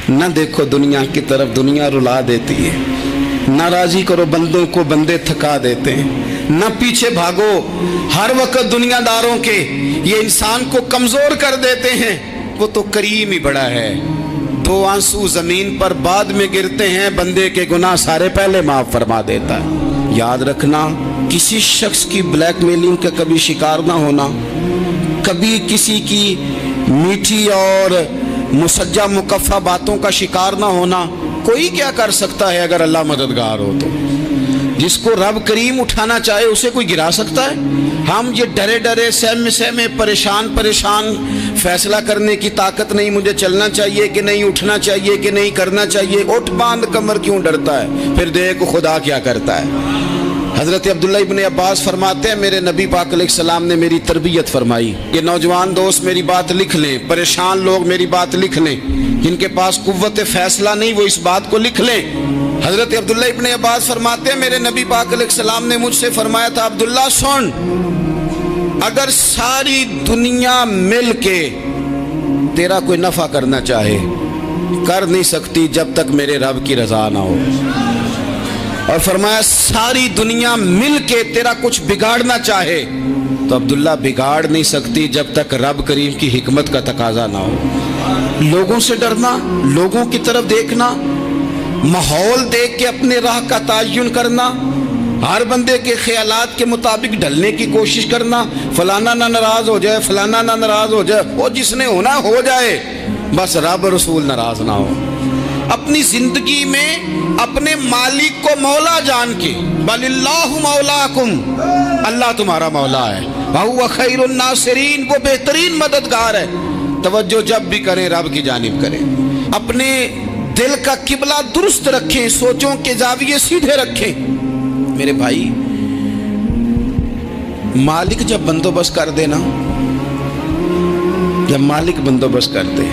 نہ دیکھو دنیا کی طرف، دنیا رلا دیتی ہے، نہ راضی کرو بندوں کو، بندے تھکا دیتے ہیں، نہ پیچھے بھاگو ہر وقت دنیا داروں کے، یہ انسان کو کمزور کر دیتے ہیں۔ وہ تو کریم ہی بڑا ہے، 2 آنسو زمین پر بعد میں گرتے ہیں، بندے کے گناہ سارے پہلے معاف فرما دیتا ہے۔ یاد رکھنا، کسی شخص کی بلیک میلنگ کا کبھی شکار نہ ہونا، کبھی کسی کی میٹھی اور مسجع مکفہ باتوں کا شکار نہ ہونا۔ کوئی کیا کر سکتا ہے اگر اللہ مددگار ہو تو؟ جس کو رب کریم اٹھانا چاہے اسے کوئی گرا سکتا ہے؟ ہم یہ ڈرے ڈرے سہمے سہمے پریشان فیصلہ کرنے کی طاقت نہیں، مجھے چلنا چاہیے کہ نہیں، اٹھنا چاہیے کہ نہیں، کرنا چاہیے، اٹھ باندھ کمر کیوں ڈرتا ہے؟ پھر دیکھ خدا کیا کرتا ہے۔ حضرت عبداللہ ابن عباس فرماتے ہیں میرے نبی پاک علیہ السلام نے میری تربیت فرمائی کہ نوجوان دوست میری بات لکھ لیں، پریشان لوگ میری بات لکھ لیں، جن کے پاس قوت فیصلہ نہیں وہ اس بات کو لکھ لیں۔ حضرت عبداللہ ابن عباس فرماتے ہیں میرے نبی پاک علیہ السلام نے مجھ سے فرمایا تھا، عبداللہ سن، اگر ساری دنیا مل کے تیرا کوئی نفع کرنا چاہے، کر نہیں سکتی جب تک میرے رب کی رضا نہ ہو۔ اور فرمایا ساری دنیا مل کے تیرا کچھ بگاڑنا چاہے تو عبداللہ بگاڑ نہیں سکتی جب تک رب کریم کی حکمت کا تقاضا نہ ہو۔ لوگوں سے ڈرنا، لوگوں کی طرف دیکھنا، ماحول دیکھ کے اپنے راہ کا تعین کرنا، ہر بندے کے خیالات کے مطابق ڈھلنے کی کوشش کرنا، فلانا نہ ناراض ہو جائے، فلانا نہ ناراض ہو جائے، وہ جس نے ہونا ہو جائے، بس رب رسول ناراض نہ ہو۔ اپنی زندگی میں اپنے مالک کو مولا جان کے، بل اللہ مولاکم، اللہ تمہارا مولا ہے، وہو خیر الناصرین، وہ بہترین مددگار ہے۔ توجہ جب بھی کریں رب کی جانب کریں، اپنے دل کا قبلہ درست رکھیں، سوچوں کے زاویے سیدھے رکھیں۔ میرے بھائی، مالک جب بندوبست کر دے نا، جب مالک بندوبست کر دے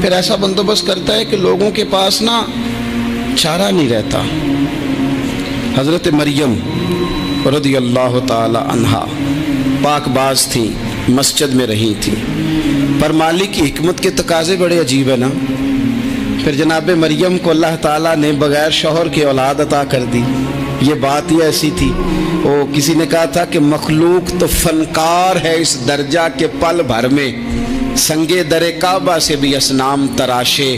پھر ایسا بندوبست کرتا ہے کہ لوگوں کے پاس نا چارہ نہیں رہتا۔ حضرت مریم رضی اللہ تعالی عنہا پاک باز تھیں، مسجد میں رہی تھیں، پر مالک کی حکمت کے تقاضے بڑے عجیب ہے نا۔ پھر جناب مریم کو اللہ تعالیٰ نے بغیر شوہر کے اولاد عطا کر دی۔ یہ بات ہی ایسی تھی، وہ کسی نے کہا تھا کہ مخلوق تو فنکار ہے اس درجہ کے پل بھر میں سنگے در کعبہ سے بھی اصنام تراشے،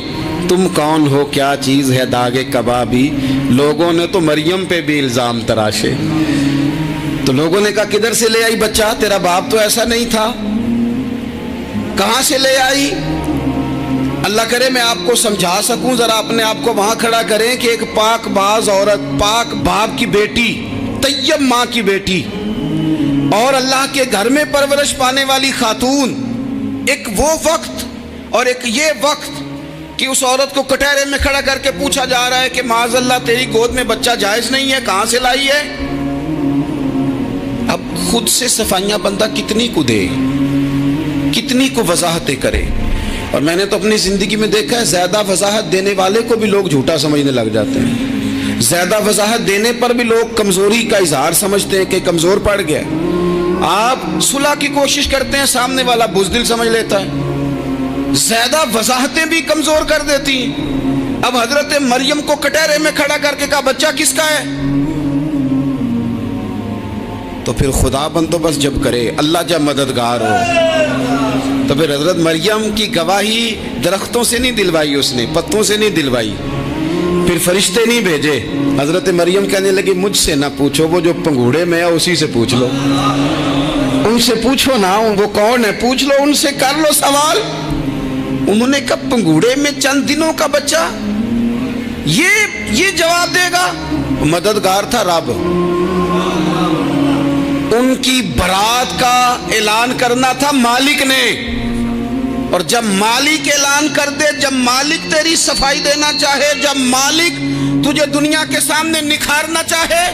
تم کون ہو کیا چیز ہے داغ کبابی، لوگوں نے تو مریم پہ بھی الزام تراشے۔ تو لوگوں نے کہا کدھر سے لے آئی بچہ، تیرا باپ تو ایسا نہیں تھا، کہاں سے لے آئی؟ اللہ کرے میں آپ کو سمجھا سکوں، ذرا اپنے آپ کو وہاں کھڑا کریں کہ ایک پاک باز عورت، پاک باپ کی بیٹی، طیب ماں کی بیٹی، اور اللہ کے گھر میں پرورش پانے والی خاتون، ایک وہ وقت اور ایک یہ وقت کہ اس عورت کو کٹہرے میں کھڑا کر کے پوچھا جا رہا ہے کہ معاذ اللہ تیری گود میں بچہ جائز نہیں ہے، کہاں سے لائی ہے؟ اب خود سے صفائیاں بندہ کتنی کو دے، کتنی کو وضاحتیں کرے۔ اور میں نے تو اپنی زندگی میں دیکھا ہے زیادہ وضاحت دینے والے کو بھی لوگ جھوٹا سمجھنے لگ جاتے ہیں، زیادہ وضاحت دینے پر بھی لوگ کمزوری کا اظہار سمجھتے ہیں کہ کمزور پڑ گیا۔ آپ صلح کی کوشش کرتے ہیں، سامنے والا بزدل سمجھ لیتا ہے، زیادہ وضاحتیں بھی کمزور کر دیتی ہیں۔ اب حضرت مریم کو کٹہرے میں کھڑا کر کے کہا بچہ کس کا ہے؟ تو پھر خدا بندوبست جب کرے، اللہ جب مددگار ہو، تو پھر حضرت مریم کی گواہی درختوں سے نہیں دلوائی، اس نے پتوں سے نہیں دلوائی، پھر فرشتے نہیں بھیجے۔ حضرت مریم کہنے لگی مجھ سے نہ پوچھو، وہ جو پنگوڑے میں ہے اسی سے پوچھ لو، ان سے پوچھو نا، وہ کون ہے پوچھ لو، ان سے کر لو سوال۔ انہوں نے کہا پنگوڑے میں چند دنوں کا بچہ، یہ جواب دے گا؟ مددگار تھا رب، ان کی برات کا اعلان کرنا تھا مالک نے، اور جب مالک اعلان کر دے، جب مالک تیری صفائی دینا چاہے، جب مالک تجھے دنیا کے سامنے نکھارنا چاہے،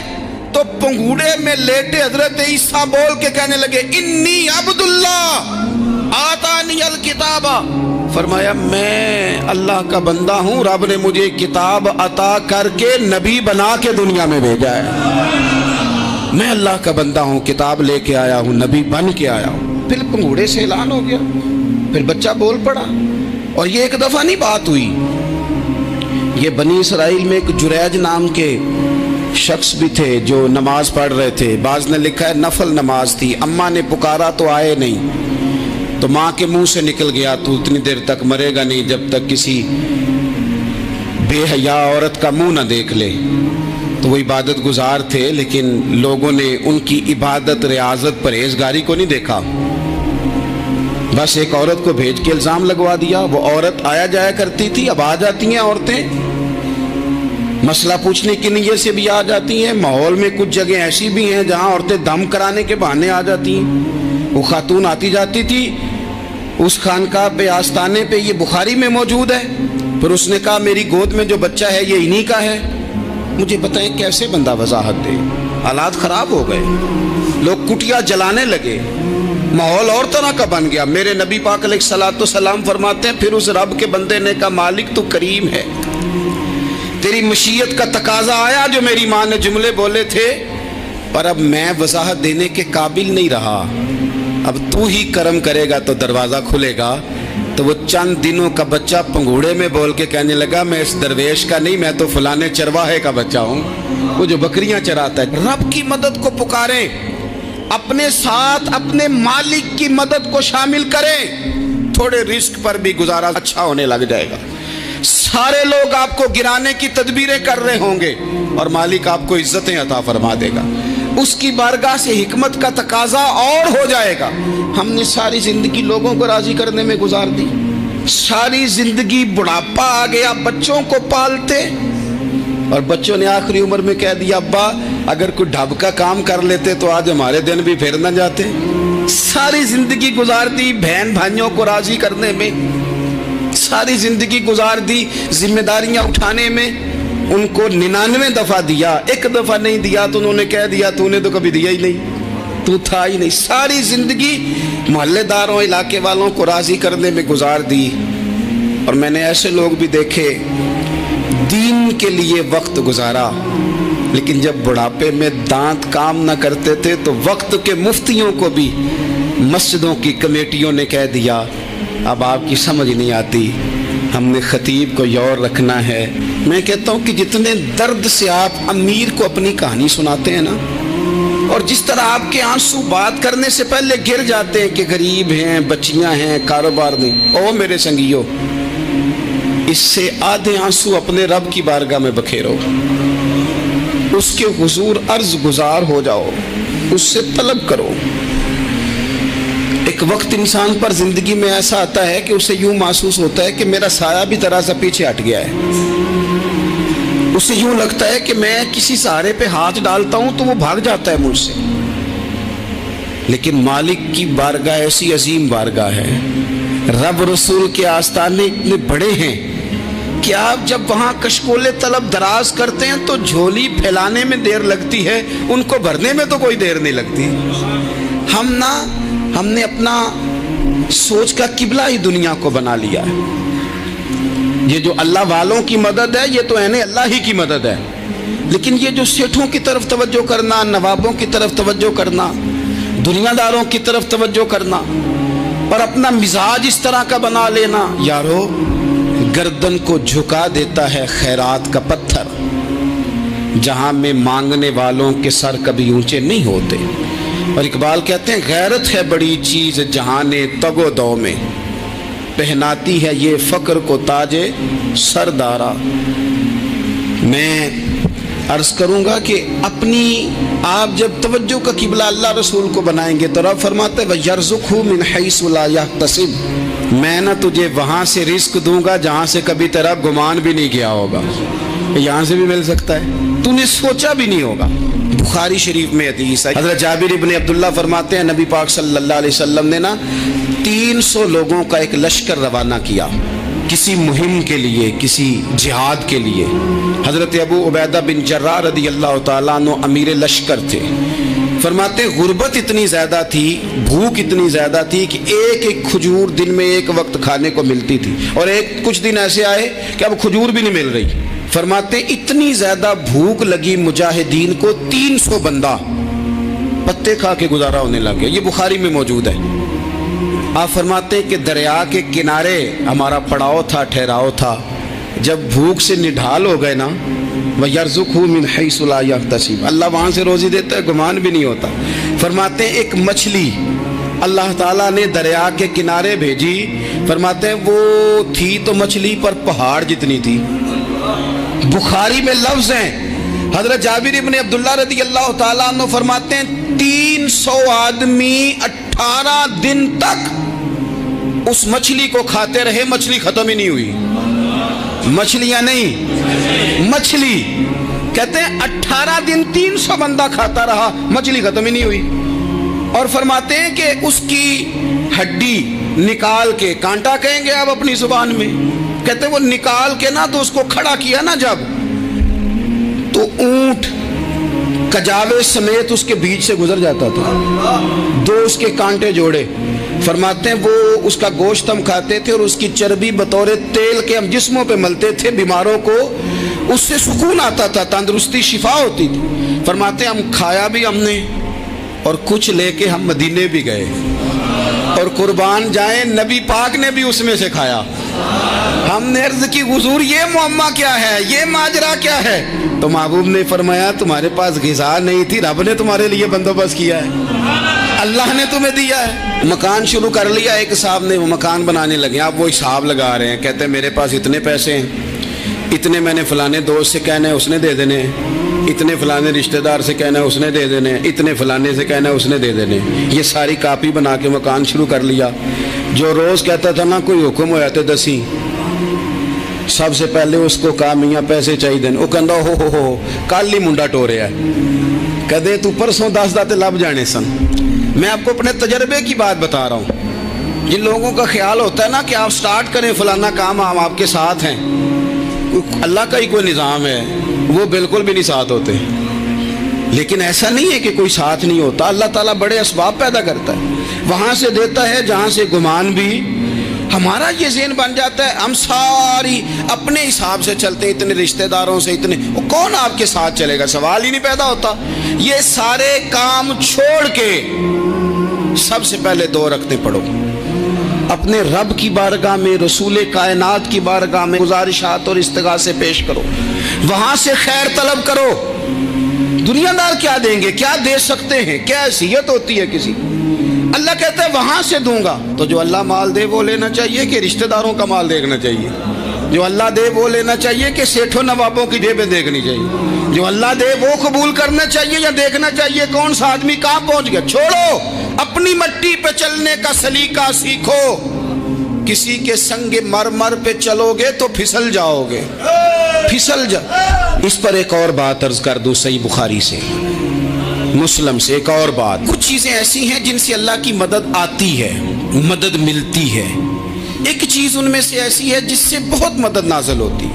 تو پنگوڑے میں لیٹے حضرت عیسیٰ بول کے کہنے لگے انی عبداللہ آتانی الکتاب، فرمایا میں اللہ کا بندہ ہوں، رب نے مجھے کتاب عطا کر کے نبی بنا کے دنیا میں بھیجا ہے، میں اللہ کا بندہ ہوں، کتاب لے کے آیا ہوں، نبی بن کے آیا ہوں۔ پھر پنگوڑے سے اعلان ہو گیا، پھر بچہ بول پڑا۔ اور یہ ایک دفعہ نہیں بات ہوئی، یہ بنی اسرائیل میں ایک جریج نام کے شخص بھی تھے جو نماز پڑھ رہے تھے، بعض نے لکھا ہے نفل نماز تھی، اماں نے پکارا تو آئے نہیں، تو ماں کے منہ سے نکل گیا تو اتنی دیر تک مرے گا نہیں جب تک کسی بے حیا عورت کا منہ نہ دیکھ لے۔ تو وہ عبادت گزار تھے، لیکن لوگوں نے ان کی عبادت، ریاضت، پرہیزگاری کو نہیں دیکھا، بس ایک عورت کو بھیج کے الزام لگوا دیا۔ وہ عورت آیا جایا کرتی تھی، اب آ جاتی ہیں عورتیں، مسئلہ پوچھنے کی نیت سے بھی آ جاتی ہیں۔ ماحول میں کچھ جگہ ایسی بھی ہیں جہاں عورتیں دم کرانے کے بہانے آ جاتی ہیں۔ وہ خاتون آتی جاتی تھی اس خانقاہ پہ، آستانے پہ، یہ بخاری میں موجود ہے، پھر اس نے کہا میری گود میں جو بچہ ہے یہ انہی کا ہے۔ مجھے بتائیں کیسے بندہ وضاحت دے؟ حالات خراب ہو گئے، لوگ کٹیا جلانے لگے، ماحول اور طرح کا بن گیا۔ میرے نبی پاک علیہ الصلوۃ والسلام فرماتے ہیں پھر اس رب کے بندے نے کہا مالک تو کریم ہے، تیری مشیت کا تقاضا آیا جو میری ماں نے جملے بولے تھے، پر اب میں وضاحت دینے کے قابل نہیں رہا، اب تو ہی کرم کرے گا تو دروازہ کھلے گا۔ تو وہ چند دنوں کا بچہ پنگوڑے میں بول کے کہنے لگا میں اس درویش کا نہیں، میں تو فلانے چرواہے کا بچہ ہوں، وہ جو بکریاں چراتا ہے۔ رب کی مدد کو پکاریں، اپنے ساتھ اپنے مالک کی مدد کو شامل کریں، تھوڑے رزق پر بھی گزارا اچھا ہونے لگ جائے گا۔ سارے لوگ آپ کو گرانے کی تدبیریں کر رہے ہوں گے اور مالک آپ کو عزتیں عطا فرما دے گا، اس کی بارگاہ سے حکمت کا تقاضا اور ہو جائے گا۔ ہم نے ساری زندگی لوگوں کو راضی کرنے میں گزار دی، ساری زندگی بڑھاپا آ گیا بچوں کو پالتے، اور بچوں نے آخری عمر میں کہہ دیا ابا اگر کوئی ڈھب کا کام کر لیتے تو آج ہمارے دن بھی پھر نہ جاتے۔ ساری زندگی گزار دی بہن بھائیوں کو راضی کرنے میں، ساری زندگی گزار دی ذمہ داریاں اٹھانے میں، ان کو 99 دفعہ دیا، ایک دفعہ نہیں دیا تو انہوں نے کہہ دیا تو نے تو کبھی دیا ہی نہیں، تو تھا ہی نہیں۔ ساری زندگی محلے داروں، علاقے والوں کو راضی کرنے میں گزار دی۔ اور میں نے ایسے لوگ بھی دیکھے دین کے لیے وقت گزارا، لیکن جب بڑھاپے میں دانت کام نہ کرتے تھے تو وقت کے مفتیوں کو بھی مسجدوں کی کمیٹیوں نے کہہ دیا اب آپ کی سمجھ نہیں آتی، ہم نے خطیب کو یور رکھنا ہے۔ میں کہتا ہوں کہ جتنے درد سے آپ امیر کو اپنی کہانی سناتے ہیں نا، اور جس طرح آپ کے آنسو بات کرنے سے پہلے گر جاتے ہیں کہ غریب ہیں، بچیاں ہیں، کاروبار نہیں، او میرے سنگیو، اس سے آدھے آنسو اپنے رب کی بارگاہ میں بکھیرو، اس کے حضور عرض گزار ہو جاؤ، اس سے طلب کرو۔ ایک وقت انسان پر زندگی میں ایسا آتا ہے کہ اسے یوں محسوس ہوتا ہے کہ میرا سایہ بھی ذرا سا پیچھے ہٹ گیا ہے، اسے یوں لگتا ہے کہ میں کسی سہارے پہ ہاتھ ڈالتا ہوں تو وہ بھاگ جاتا ہے مجھ سے، لیکن مالک کی بارگاہ ایسی عظیم بارگاہ ہے، رب رسول کے آستانے اتنے بڑے ہیں کہ آپ جب وہاں کشکول طلب دراز کرتے ہیں تو جھولی پھیلانے میں دیر لگتی ہے، ان کو بھرنے میں تو کوئی دیر نہیں لگتی۔ ہم نے اپنا سوچ کا قبلہ ہی دنیا کو بنا لیا ہے۔ یہ جو اللہ والوں کی مدد ہے یہ تو عین اللہ ہی کی مدد ہے، لیکن یہ جو سیٹھوں کی طرف توجہ کرنا، نوابوں کی طرف توجہ کرنا، دنیا داروں کی طرف توجہ کرنا اور اپنا مزاج اس طرح کا بنا لینا، یارو گردن کو جھکا دیتا ہے خیرات کا پتھر، جہاں میں مانگنے والوں کے سر کبھی اونچے نہیں ہوتے۔ اور اقبال کہتے ہیں غیرت ہے بڑی چیز جہان تگ و دو میں، پہناتی ہے یہ فقر کو تاج سردارا۔ میں عرض کروں گا کہ اپنی آپ جب توجہ کا قبلہ اللہ رسول کو بنائیں گے تو رب فرماتا ہے وَيَرْزُقْهُ مِنْ حَيْثُ لَا يَحْتَسِبُ، میں نہ تجھے وہاں سے رزق دوں گا جہاں سے کبھی تیرا گمان بھی نہیں کیا ہوگا، یہاں سے بھی مل سکتا ہے، تو نے سوچا بھی نہیں ہوگا۔ بخاری شریف میں حدیث ہے، حضرت جابر ابن عبداللہ فرماتے ہیں نبی پاک صلی اللہ علیہ وسلم نے 300 لوگوں کا ایک لشکر روانہ کیا کسی مہم کے لیے، کسی جہاد کے لیے۔ حضرت ابو عبیدہ بن جراح رضی اللہ تعالیٰ عنہ امیر لشکر تھے۔ فرماتے غربت اتنی زیادہ تھی، بھوک اتنی زیادہ تھی کہ ایک ایک کھجور دن میں ایک وقت کھانے کو ملتی تھی، اور کچھ دن ایسے آئے کہ اب کھجور بھی نہیں مل رہی۔ فرماتے اتنی زیادہ بھوک لگی مجاہدین کو 300 بندہ پتے کھا کے گزارا ہونے لگے۔ یہ بخاری میں موجود ہے۔ आप फरमाते हैं कि दरिया के किनारे हमारा पड़ाव था, ठहराव था। जब भूख से निढाल हो गए ना, वयर्ज़ुक़हु मिन हैसु ला यहतसिब, अल्लाह वहाँ से रोज़ी देता है, गुमान भी नहीं होता। फरमाते हैं एक मछली अल्लाह ताला ने दरिया के किनारे भेजी, फरमाते हैं वो थी तो मछली पर पहाड़ जितनी थी। बुखारी में लफ्ज़ हैं, हज़रत जाबिर इब्न अब्दुल्लाह रज़ी अल्लाह ताला अन्हु फरमाते हैं 300 आदमी 18 दिन तक उस मछली को खाते रहे, मछली खत्म ही नहीं हुई। मछलियां नहीं, मछली। कहते हैं 18 दिन 300 बंदा खाता रहा, मछली खत्म ही नहीं हुई। और फरमाते हैं कि उसकी हड्डी निकाल के, कांटा कहेंगे आप अपनी जुबान में, कहते हैं वो निकाल के ना तो उसको खड़ा किया ना जब, तो ऊंट कजावे समेत उसके बीच से गुजर जाता था। दो उसके कांटे जोड़े। फरमाते हैं वो उसका गोश्त हम खाते थे और उसकी चर्बी बतौर तेल के हम जिस्मों पे मलते थे, बीमारों को उससे सुकून आता था, तंदुरुस्ती शिफा होती थी। फरमाते हैं हम खाया भी हमने और कुछ लेके हम मदीने भी गए, और कुर्बान जाए नबी पाक ने भी उसमें से खाया। हमने अर्ज की हुजूर ये मुअम्मा क्या है, ये माजरा क्या है? तो महबूब ने फरमाया तुम्हारे पास ग़िज़ा नहीं थी, रब ने तुम्हारे लिए बंदोबस्त किया है, अल्लाह ने तुम्हें दिया है। मकान शुरू कर लिया, एक साहब ने वो मकान बनाने लगे, आप वो हिसाब लगा रहे हैं, कहते हैं मेरे पास इतने पैसे हैं, इतने मैंने फलाने दोस्त से कहना है उसने दे देने, इतने फलाने रिश्तेदार से कहना है उसने दे देने, इतने फलाने से कहना है उसने दे देने। ये सारी कापी बना के मकान शुरू कर लिया। जो रोज़ कहता था ना कोई हुक्म होया तो दसी, सबसे पहले उसको कहा मियाँ पैसे चाहिए। वो कहता हो कल ही मुंडा टोरे है, कदे तू परसों 10 दाते लब जाने सन। मैं आपको अपने तजर्बे की बात बता रहा हूँ। जिन लोगों का ख्याल होता है ना कि आप स्टार्ट करें फलाना काम, हम आपके साथ हैं, अल्लाह का ही कोई निज़ाम है, वो बिल्कुल भी नहीं साथ होते। लेकिन ऐसा नहीं है कि कोई साथ नहीं होता, अल्लाह ताला बड़े असबाब पैदा करता है, वहाँ से देता है जहाँ से गुमान भी। हमारा ये ज़हन बन जाता है, हम सारी अपने हिसाब से चलते हैं, इतने रिश्तेदारों से, इतने, वो कौन आपके साथ चलेगा, सवाल ही नहीं पैदा होता। ये सारे काम छोड़ के सबसे पहले 2 रकते पढ़ो, अपने रब की बारगाह में, रसूल कायनात की बारगाह में गुजारिशात और इस्तिगासे पेश करो, वहां से खैर तलब करो। दुनियादार क्या देंगे, क्या दे सकते हैं, क्या हैसियत होती है किसी। अल्लाह कहता है वहां से दूंगा। तो जो अल्लाह माल दे वो लेना चाहिए कि रिश्तेदारों का माल देखना चाहिए? जो अल्लाह दे वो लेना चाहिए कि सेठों नवाबों की जेबें देखनी चाहिए? जो अल्लाह दे वो कबूल करना चाहिए या देखना चाहिए कौन सा आदमी कहाँ पहुंच गया? छोड़ो, अपनी मट्टी पे चलने का सलीका सीखो। किसी के संग मरमर पे चलोगे तो फिसल जाओगे, फिसल जा। इस पर एक और बात अर्ज कर दूं, सही बुखारी से, मुस्लिम से एक और बात। कुछ चीजें ऐसी हैं जिनसे अल्लाह की मदद आती है, मदद मिलती है। एक चीज उनमें से ऐसी है जिससे बहुत मदद नाज़िल होती,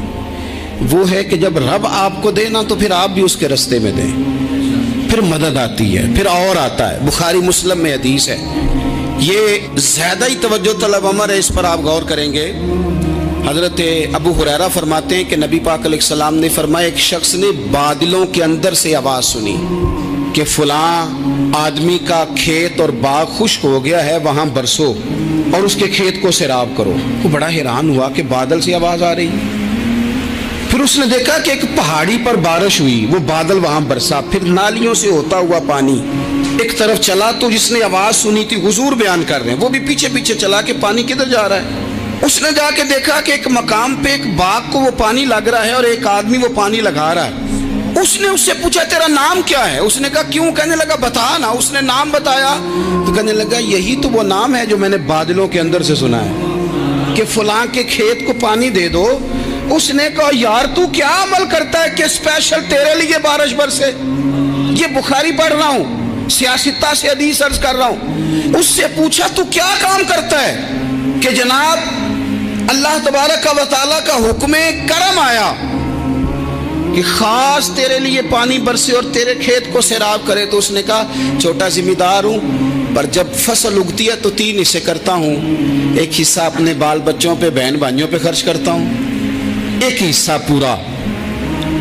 वो है कि जब रब आपको दे ना तो फिर आप भी उसके रास्ते में दें, फिर मदद आती है, फिर और आता है। बुखारी मुस्लिम में हदीस है, ये ज्यादा ही तवज्जो तलब अमर है, इस पर आप गौर करेंगे। हजरत अबू हुरैरा फरमाते हैं कि नबी पाक अलैहिस्सलाम ने फरमाया, एक शख्स ने बादलों के अंदर से आवाज़ सुनी कि फलां आदमी का खेत और बाग खुश्क हो गया है, वहाँ बरसो और उसके खेत को सैराब करो। वो बड़ा हैरान हुआ कि बादल से आवाज़ आ रही। फिर उसने देखा कि एक पहाड़ी पर बारिश हुई, वो बादल वहाँ बरसा, फिर नालियों से होता हुआ पानी एक तरफ चला। तो जिसने आवाज़ सुनी थी, हुजूर बयान कर रहे हैं, वो भी पीछे पीछे चला कि पानी किधर जा रहा है। उसने जाके देखा कि एक मकाम पे एक बाग को वो पानी लग रहा है और एक आदमी वो पानी लगा रहा है। उसने उससे पूछा तेरा नाम क्या है? उसने कहा क्यों? कहने लगा बता ना। उसने नाम बताया तो कहने लगा यही तो वो नाम है जो मैंने बादलों के अंदर से सुना है कि फलां के खेत को पानी दे दो। उसने कहा यार तू क्या अमल करता है कि स्पेशल तेरे लिए बारिश बरसे? ये बुखारी पढ़ रहा हूँ, सियासता से हदीस अर्ज कर रहा हूँ। उससे पूछा तू क्या काम करता है कि जनाब अल्लाह तबारक व तआला का हुक्म करम आया कि खास तेरे लिए पानी बरसे और तेरे खेत को सैराब करे। तो उसने कहा छोटा जिम्मेदार हूँ, पर जब फसल उगती है तो 3 हिस्से करता हूँ। एक हिस्सा अपने बाल बच्चों पे, बहन भाइयों पे खर्च करता हूँ, एक हिस्सा पूरा,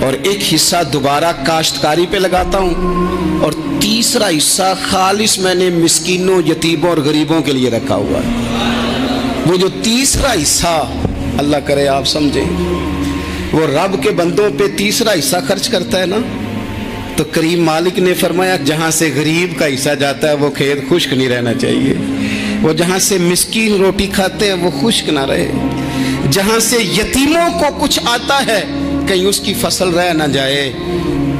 और एक हिस्सा दोबारा काश्तकारी पे लगाता हूँ, और तीसरा हिस्सा खालिस मैंने मिस्कीनों, यतीमों और गरीबों के लिए रखा हुआ है। वो जो तीसरा हिस्सा, अल्लाह करे आप समझें, वो रब के बंदों पे तीसरा हिस्सा खर्च करता है ना, तो करीम मालिक ने फरमाया जहाँ से गरीब का हिस्सा जाता है वो खेत खुश्क नहीं रहना चाहिए। वो जहाँ से मिस्कीन रोटी खाते हैं वो खुश्क ना रहे। जहाँ से यतीमों को कुछ आता है कहीं उसकी फसल रह ना जाए।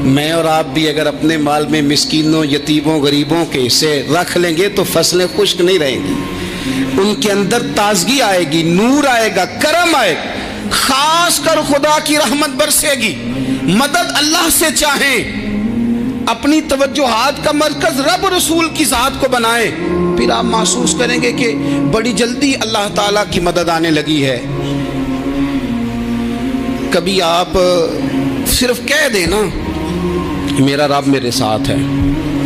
मैं और आप भी अगर अपने माल में मिस्कीनों, यतीमों, गरीबों के हिस्से रख लेंगे तो फसलें खुश्क नहीं रहेंगी, उनके अंदर ताजगी आएगी, नूर आएगा, करम आएगा, खास कर खुदा की रहमत बरसेगी। मदद अल्लाह से चाहें, अपनी तवज्जुहात का मरकज रब रसूल की जात को बनाए, फिर आप महसूस करेंगे कि बड़ी जल्दी अल्लाह ताला की मदद आने लगी है। कभी आप सिर्फ कह देना मेरा रब मेरे साथ है,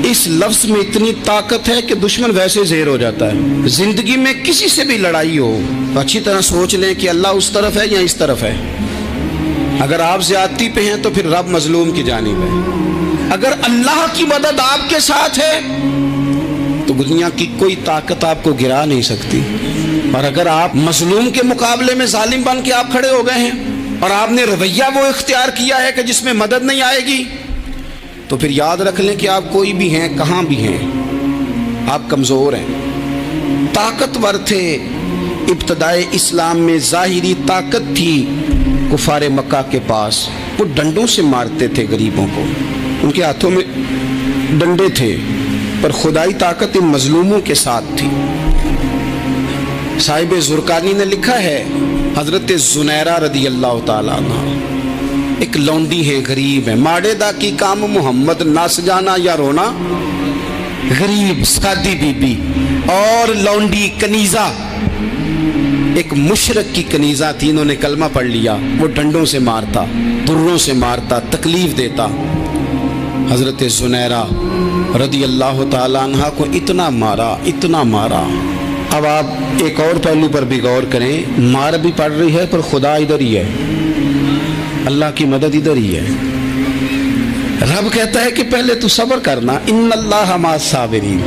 इस लफ्ज में इतनी ताकत है कि दुश्मन वैसे ज़ेर हो जाता है। जिंदगी में किसी से भी लड़ाई हो तो अच्छी तरह सोच लें कि अल्लाह उस तरफ है या इस तरफ है। अगर आप ज्यादती पे हैं तो फिर रब मजलूम की जानिब है। अगर अल्लाह की मदद आपके साथ है तो दुनिया की कोई ताकत आपको गिरा नहीं सकती। और अगर आप मजलूम के मुकाबले में जालिम बन के आप खड़े हो गए हैं और आपने रवैया वो इख्तियार किया है कि जिसमें मदद नहीं आएगी, तो फिर याद रख लें कि आप कोई भी हैं, कहाँ भी हैं, आप कमज़ोर हैं। ताकतवर थे इब्तदाए इस्लाम में, ज़ाहिरी ताकत थी कुफारे मक्का के पास, वो डंडों से मारते थे गरीबों को, उनके हाथों में डंडे थे, पर खुदाई ताकत इन मजलूमों के साथ थी। साहिब ज़ुरकानी ने लिखा है, हज़रत ज़ुनैरा रदी अल्लाह ताला अन्हा एक लौंडी है, गरीब है, माड़े दा की काम मोहम्मद नस जाना या रोना, गरीब सादी बीबी और लौंडी कनीजा, एक मुशरक की कनीजा थी, इन्होंने कलमा पढ़ लिया, वो डंडों से मारता, दुर्रों से मारता, तकलीफ देता। हज़रत ज़ुनैरा रदी अल्लाह ताला अन्हा को इतना मारा, इतना मारा। अब आप एक और पहलू पर भी गौर करें, मार भी पड़ रही है पर खुदा इधर ही है, अल्लाह की मदद इधर ही है। रब कहता है कि पहले तू सब्र करना, इन्नल्लाह माअस साबिरीन,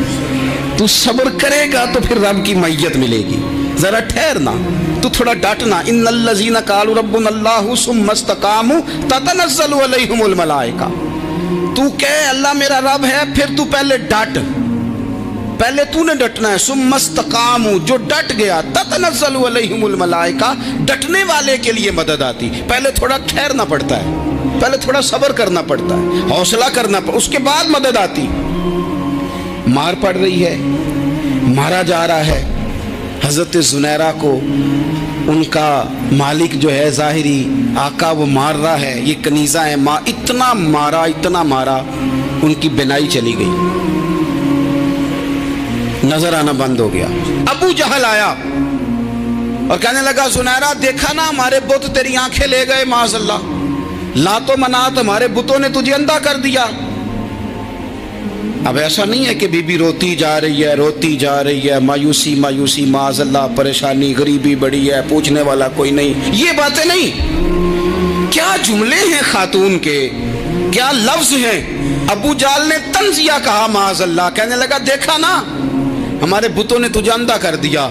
तू सब्र करेगा तो फिर रब की मैयत मिलेगी, जरा ठहरना, तू थोड़ा डटना। इन्नल्लज़ीना क़ालू रब्बुनल्लाहु सुम्मा इस्तक़ामू ततनज़्ज़लु अलैहिमुल मलाइका, तू कह अल्लाह मेरा रब है, फिर तू पहले डट, पहले तूने डटना है। सुम्मा इस्तक़ामू, जो डट गया, ततनज़्ज़लु अलैहिमुल मलाइका, डटने वाले के लिए मदद आती। पहले थोड़ा ठहरना पड़ता है, पहले थोड़ा सब्र करना पड़ता है, हौसला करना पड़ता, उसके बाद मदद आती। मार पड़ रही है, मारा जा रहा है। हज़रत ज़ुनैरा को उनका मालिक जो है, ज़ाहिरी आका, वो मार रहा है, ये कनीज़ा है, इतना मारा, इतना मारा, उनकी बिनाई चली गई, नजर आना बंद हो गया। अबू जहल आया और कहने लगा, ज़ुनैरा देखा ना हमारे बुत तेरी आंखें ले गए, माज़अल्लाह, लातो मनात हमारे बुतों ने तुझे अंधा कर दिया। अब ऐसा नहीं है कि बीबी रोती जा रही है, रोती जा रही है, मायूसी मायूसी, माज़अल्लाह, परेशानी, गरीबी बड़ी है, पूछने वाला कोई नहीं, ये बातें नहीं। क्या जुमले हैं खातून के, क्या लफ्ज हैं। अबू जाल ने तंजिया कहा, माज़अल्लाह, कहने लगा देखा ना हमारे बुतों ने तुझे अंधा कर दिया।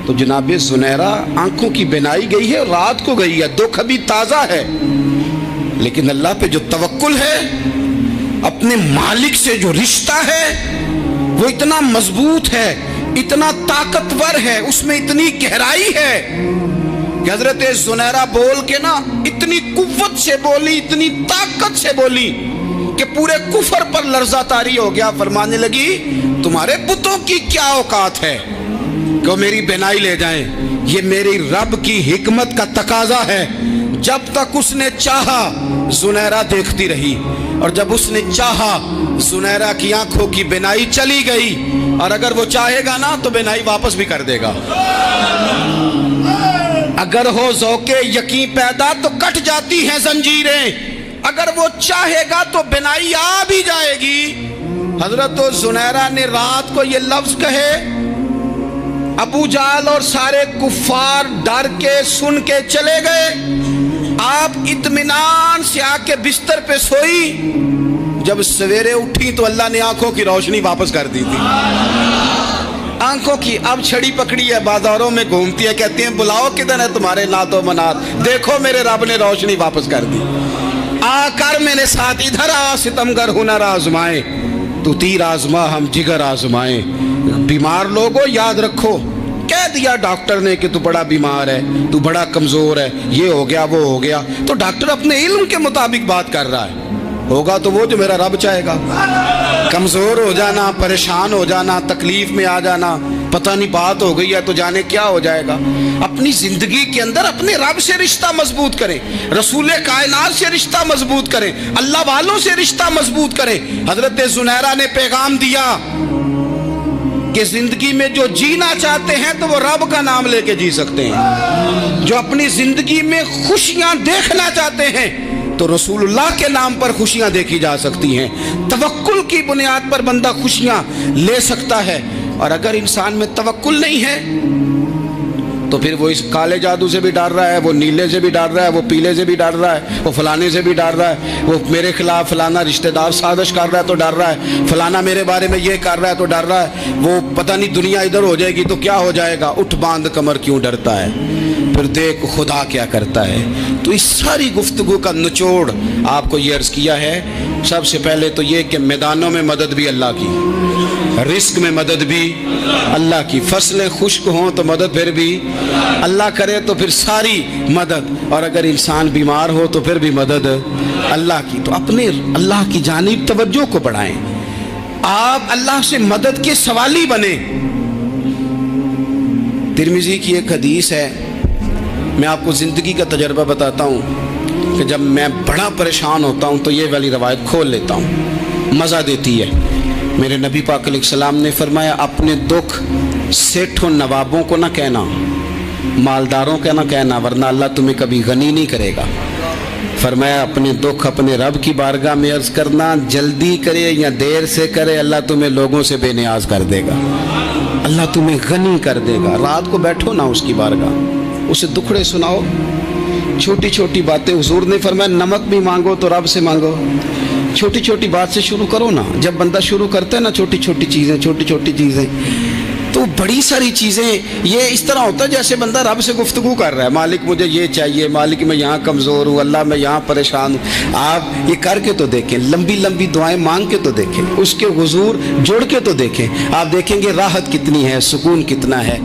तो जनाब ज़ुनैरा आंखों की बिनाई गई है, रात को गई है, दुख अभी ताज़ा है, लेकिन अल्लाह पे जो तवक्कुल है, अपने मालिक से जो रिश्ता है, वो इतना मजबूत है, इतना ताकतवर है, उसमें इतनी गहराई है कि हज़रत ज़ुनैरा बोल के ना इतनी कुव्वत से बोली, इतनी ताकत से बोली कि पूरे कुफर पर लर्जा तारी हो गया। फरमाने लगी, तुम्हारे बुतों की क्या औकात है कि मेरी बिनाई ले जाएं, ये मेरी रब की हिकमत का तकाजा है। जब तक उसने चाहा ज़ुनैरा देखती रही, और जब उसने चाहा ज़ुनैरा की आंखों की बिनाई चली गई, और अगर वो चाहेगा ना तो बिनाई वापस भी कर देगा। अगर हो ज़ौक़े यकीन पैदा तो कट जाती हैं जंजीरें, अगर वो चाहेगा तो बिनाई आ भी जाएगी। हजरत ज़ुनैरा ने रात को ये लफ्ज कहे, अबू जाल और सारे कुफ्फार डर के सुन के चले गए। आप इत्मीनान से आके बिस्तर पे सोई। जब सवेरे उठी तो अल्लाह ने आंखों की रोशनी वापस कर दी थी। आंखों की अब छड़ी पकड़ी है, बाजारों में घूमती है, कहती है बुलाओ किधर है तुम्हारे नातो मनात, देखो मेरे रब ने रोशनी वापस कर दी। आकर मेरे साथ इधर आ, सितमगर हुनर आजमाए, तू तीर आजमा हम जिगर आजमाए। बीमार लोगों याद रखो, कह दिया डॉक्टर ने कि तू बड़ा बीमार है, तू बड़ा कमजोर है, ये हो गया वो हो गया, तो डॉक्टर अपने इल्म के मुताबिक बात कर रहा है, होगा तो वो जो मेरा रब चाहेगा। कमजोर हो जाना, परेशान हो जाना, तकलीफ में आ जाना, पता नहीं बात हो गई है तो जाने क्या हो जाएगा। अपनी जिंदगी के अंदर अपने रब से रिश्ता मजबूत करें, रसूल कायनात से रिश्ता मजबूत करें, अल्लाह वालों से रिश्ता मजबूत करें। हजरत जुनैरा ने पैगाम दिया कि जिंदगी में जो जीना चाहते हैं तो वो रब का नाम लेके जी सकते हैं, जो अपनी जिंदगी में खुशियां देखना चाहते हैं तो रसूलुल्लाह के नाम पर खुशियां देखी जा सकती हैं। तवक्कुल की बुनियाद पर बंदा खुशियां ले सकता है, और अगर इंसान में तवक्कुल नहीं है तो फिर वो इस काले जादू से भी डर रहा है, वो नीले से भी डर रहा है, वो पीले से भी डर रहा है, वो फलाने से भी डर रहा है, वो मेरे खिलाफ फलाना रिश्तेदार साजिश कर रहा है तो डर रहा है, फलाना मेरे बारे में ये कर रहा है तो डर रहा है, वो पता नहीं दुनिया इधर हो जाएगी तो क्या हो जाएगा, उठ बांध कमर क्यों डरता है, फिर देख खुदा क्या करता है। तो इस सारी गुफ्तगू का निचोड़ आपको ये अर्ज किया है। सबसे पहले तो ये कि मैदानों में मदद भी अल्लाह की, रिस्क में मदद भी अल्लाह की, फसलें खुश्क हों तो मदद फिर भी अल्लाह करे, तो फिर सारी मदद, और अगर इंसान बीमार हो तो फिर भी मदद अल्लाह की। तो अपने अल्लाह की जानिब तवज्जो को बढ़ाएं, आप अल्लाह से मदद के सवाली बने। तिरमिज़ी की एक हदीस है, मैं आपको ज़िंदगी का तजर्बा बताता हूँ कि जब मैं बड़ा परेशान होता हूँ तो ये वाली रवायत खोल लेता हूँ, मज़ा देती है। मेरे नबी पाक अलैहिस्सलाम ने फरमाया, अपने दुख सेठों नवाबों को ना कहना, मालदारों का ना कहना, वरना अल्लाह तुम्हें कभी गनी नहीं करेगा। फरमाया अपने दुख अपने रब की बारगाह में अर्ज करना, जल्दी करे या देर से करे अल्लाह तुम्हें लोगों से बेनियाज कर देगा, अल्लाह तुम्हें गनी कर देगा। रात को बैठो ना उसकी बारगाह, उसे दुखड़े सुनाओ, छोटी छोटी बातें। हुजूर ने फरमाया नमक भी मांगो तो रब से मांगो, छोटी छोटी बात से शुरू करो ना। जब बंदा शुरू करता है ना छोटी छोटी चीज़ें, तो बड़ी सारी चीज़ें ये इस तरह होता है जैसे बंदा रब से गुफ्तगू कर रहा है, मालिक मुझे ये चाहिए, मालिक मैं यहाँ कमज़ोर हूँ, अल्लाह मैं यहाँ परेशान हूँ। आप ये करके तो देखें, लंबी लंबी दुआएं मांग के तो देखें, उसके हुजूर जुड़ के तो देखें, आप देखेंगे राहत कितनी है, सुकून कितना है।